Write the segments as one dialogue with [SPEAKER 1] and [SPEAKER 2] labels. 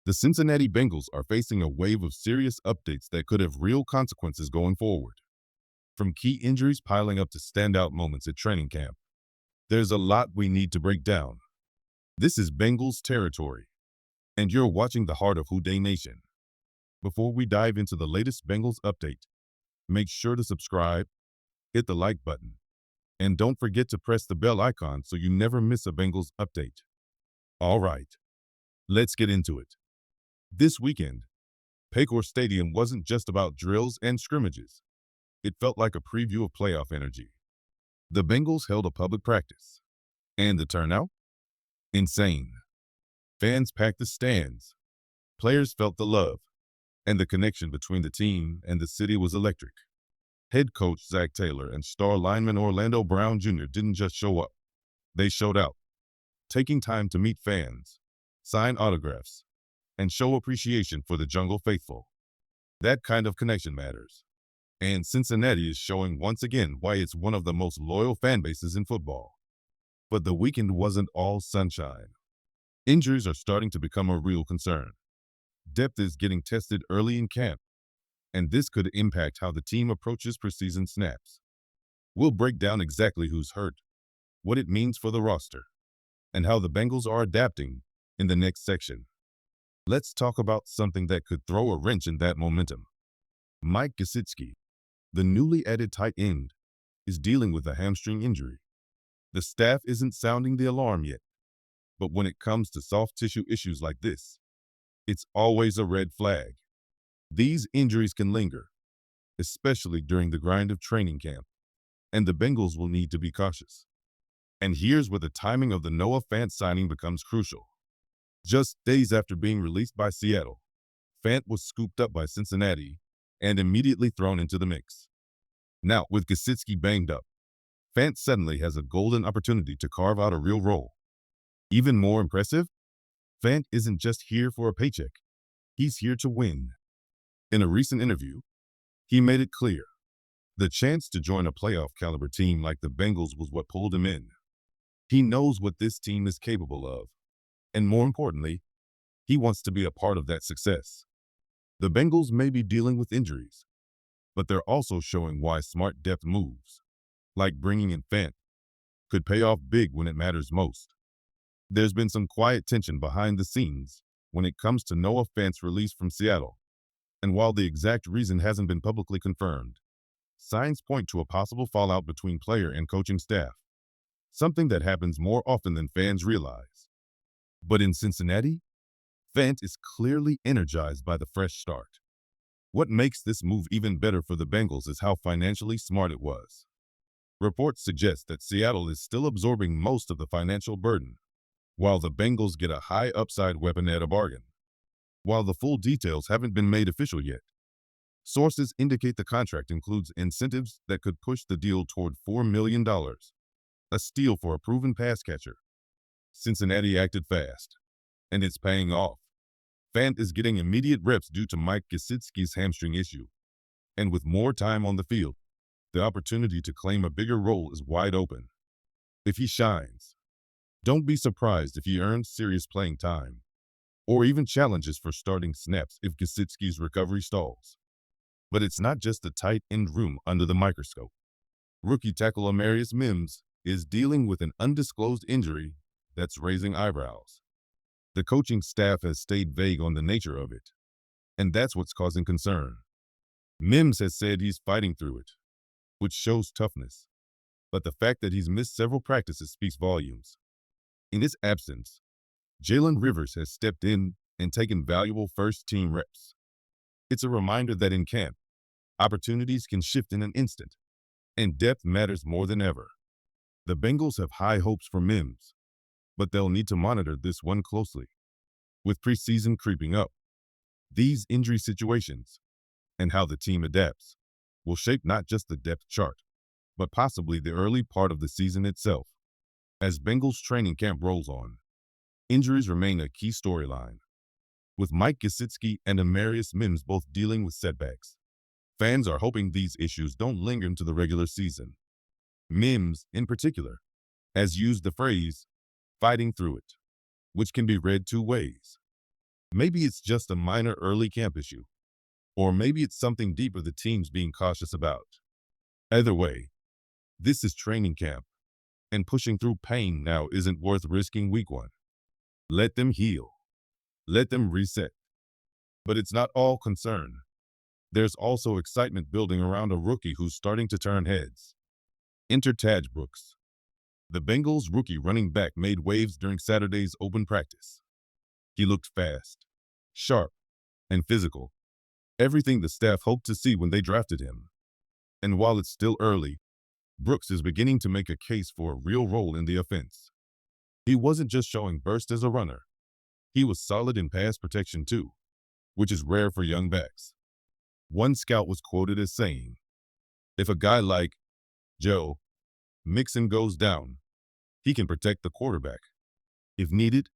[SPEAKER 1] The Cincinnati Bengals are facing a wave of serious updates that could have real consequences going forward. From key injuries piling up to standout moments at training camp, there's a lot we need to break down. This is Bengals territory, and you're watching the heart of Houday Nation. Before we dive into the latest Bengals update, make sure to subscribe, hit the like button, and don't forget to press the bell icon so you never miss a Bengals update. All right, let's get into it. This weekend, Paycor Stadium wasn't just about drills and scrimmages. It felt like a preview of playoff energy. The Bengals held a public practice. And the turnout? Insane. Fans packed the stands. Players felt the love. And the connection between the team and the city was electric. Head coach Zac Taylor and star lineman Orlando Brown Jr. didn't just show up. They showed out, taking time to meet fans, sign autographs, and show appreciation for the Jungle faithful. That kind of connection matters. And Cincinnati is showing once again why it's one of the most loyal fan bases in football. But the weekend wasn't all sunshine. Injuries are starting to become a real concern. Depth is getting tested early in camp, and this could impact how the team approaches preseason snaps. We'll break down exactly who's hurt, what it means for the roster, and how the Bengals are adapting in the next section. Let's talk about something that could throw a wrench in that momentum. Mike Gesicki, the newly added tight end, is dealing with a hamstring injury. The staff isn't sounding the alarm yet, but when it comes to soft tissue issues like this, it's always a red flag. These injuries can linger, especially during the grind of training camp, and the Bengals will need to be cautious. And here's where the timing of the Noah Fant signing becomes crucial. Just days after being released by Seattle, Fant was scooped up by Cincinnati and immediately thrown into the mix. Now, with Gesicki banged up, Fant suddenly has a golden opportunity to carve out a real role. Even more impressive, Fant isn't just here for a paycheck. He's here to win. In a recent interview, he made it clear. The chance to join a playoff-caliber team like the Bengals was what pulled him in. He knows what this team is capable of. And more importantly, he wants to be a part of that success. The Bengals may be dealing with injuries, but they're also showing why smart depth moves, like bringing in Fant, could pay off big when it matters most. There's been some quiet tension behind the scenes when it comes to Noah Fant's release from Seattle. And while the exact reason hasn't been publicly confirmed, signs point to a possible fallout between player and coaching staff, something that happens more often than fans realize. But in Cincinnati, Fant is clearly energized by the fresh start. What makes this move even better for the Bengals is how financially smart it was. Reports suggest that Seattle is still absorbing most of the financial burden, while the Bengals get a high upside weapon at a bargain. While the full details haven't been made official yet, sources indicate the contract includes incentives that could push the deal toward $4 million, a steal for a proven pass catcher. Cincinnati acted fast, and it's paying off. Fant is getting immediate reps due to Mike Gesicki's hamstring issue, and with more time on the field, the opportunity to claim a bigger role is wide open. If he shines, don't be surprised if he earns serious playing time, or even challenges for starting snaps if Gesicki's recovery stalls. But it's not just the tight end room under the microscope. Rookie tackle Amarius Mims is dealing with an undisclosed injury that's raising eyebrows. The coaching staff has stayed vague on the nature of it, and that's what's causing concern. Mims has said he's fighting through it, which shows toughness, but the fact that he's missed several practices speaks volumes. In his absence, Jalen Rivers has stepped in and taken valuable first-team reps. It's a reminder that in camp, opportunities can shift in an instant, and depth matters more than ever. The Bengals have high hopes for Mims, but they'll need to monitor this one closely. With preseason creeping up, these injury situations and how the team adapts will shape not just the depth chart, but possibly the early part of the season itself. As Bengals training camp rolls on, injuries remain a key storyline, with Mike Gesicki and Amarius Mims both dealing with setbacks. Fans are hoping these issues don't linger into the regular season. Mims, in particular, has used the phrase, fighting through it, which can be read two ways. Maybe it's just a minor early camp issue, or maybe it's something deeper the team's being cautious about. Either way, this is training camp, and pushing through pain now isn't worth risking week one. Let them heal. Let them reset. But it's not all concern. There's also excitement building around a rookie who's starting to turn heads. Enter Tajh Brooks. The Bengals rookie running back made waves during Saturday's open practice. He looked fast, sharp, and physical. Everything the staff hoped to see when they drafted him. And while it's still early, Brooks is beginning to make a case for a real role in the offense. He wasn't just showing burst as a runner. He was solid in pass protection too, which is rare for young backs. One scout was quoted as saying, "If a guy like Joe Mixon goes down, he can protect the quarterback. If needed,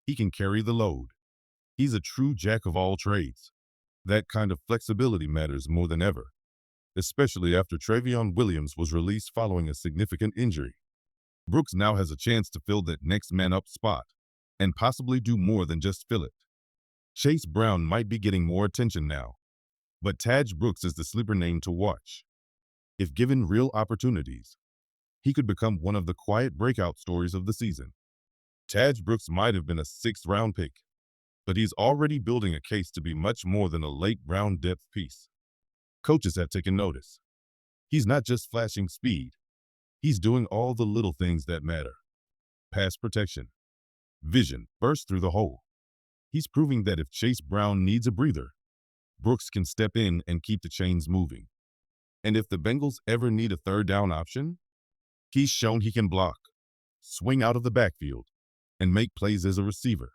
[SPEAKER 1] he can carry the load. He's a true jack of all trades." That kind of flexibility matters more than ever, especially after Travion Williams was released following a significant injury. Brooks now has a chance to fill that next man-up spot and possibly do more than just fill it. Chase Brown might be getting more attention now, but Tajh Brooks is the sleeper name to watch. If given real opportunities, he could become one of the quiet breakout stories of the season. Tajh Brooks might have been a sixth-round pick, but he's already building a case to be much more than a late-round depth piece. Coaches have taken notice. He's not just flashing speed. He's doing all the little things that matter. Pass protection, vision, burst through the hole. He's proving that if Chase Brown needs a breather, Brooks can step in and keep the chains moving. And if the Bengals ever need a third down option, he's shown he can block, swing out of the backfield, and make plays as a receiver.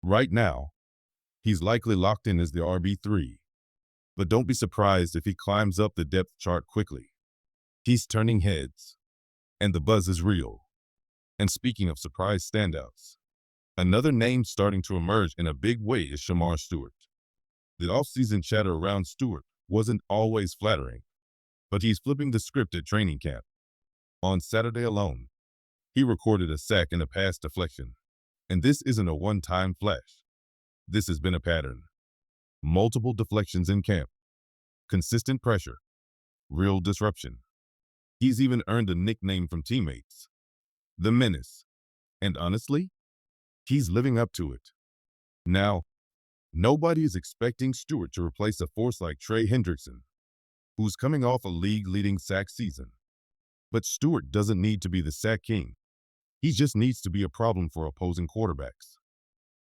[SPEAKER 1] Right now, he's likely locked in as the RB3, but don't be surprised if he climbs up the depth chart quickly. He's turning heads, and the buzz is real. And speaking of surprise standouts, another name starting to emerge in a big way is Shamar Stewart. The offseason chatter around Stewart wasn't always flattering, but he's flipping the script at training camp. On Saturday alone, he recorded a sack and a pass deflection. And this isn't a one-time flash. This has been a pattern. Multiple deflections in camp, consistent pressure, real disruption. He's even earned a nickname from teammates, the Menace. And honestly, he's living up to it. Now, nobody is expecting Stewart to replace a force like Trey Hendrickson, who's coming off a league-leading sack season. But Stewart doesn't need to be the sack king. He just needs to be a problem for opposing quarterbacks.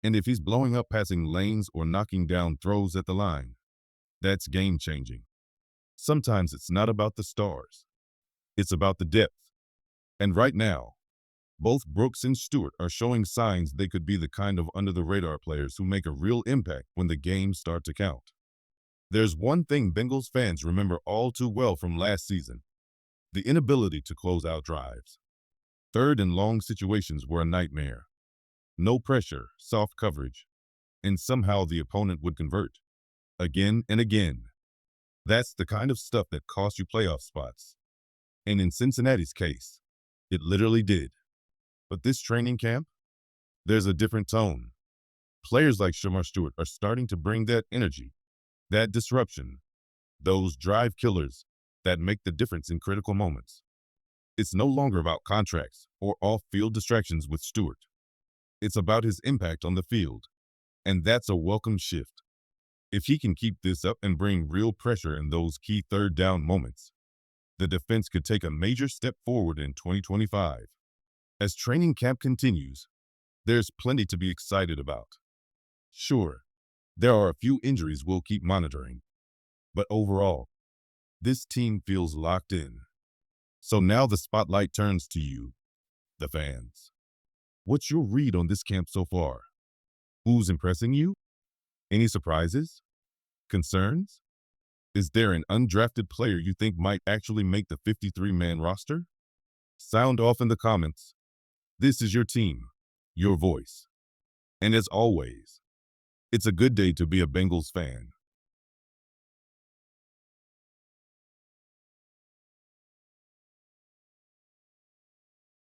[SPEAKER 1] And if he's blowing up passing lanes or knocking down throws at the line, that's game-changing. Sometimes it's not about the stars. It's about the depth. And right now, both Brooks and Stewart are showing signs they could be the kind of under-the-radar players who make a real impact when the games start to count. There's one thing Bengals fans remember all too well from last season: the inability to close out drives. Third and long situations were a nightmare. No pressure, soft coverage, and somehow the opponent would convert. Again and again. That's the kind of stuff that costs you playoff spots. And in Cincinnati's case, it literally did. But this training camp, there's a different tone. Players like Shamar Stewart are starting to bring that energy, that disruption, those drive killers that make the difference in critical moments. It's no longer about contracts or off-field distractions with Stewart. It's about his impact on the field, and that's a welcome shift. If he can keep this up and bring real pressure in those key third down moments, the defense could take a major step forward in 2025. As training camp continues, there's plenty to be excited about. Sure, there are a few injuries we'll keep monitoring, but overall, this team feels locked in. So now the spotlight turns to you, the fans. What's your read on this camp so far? Who's impressing you? Any surprises? Concerns? Is there an undrafted player you think might actually make the 53-man roster? Sound off in the comments. This is your team, your voice. And as always, it's a good day to be a Bengals fan.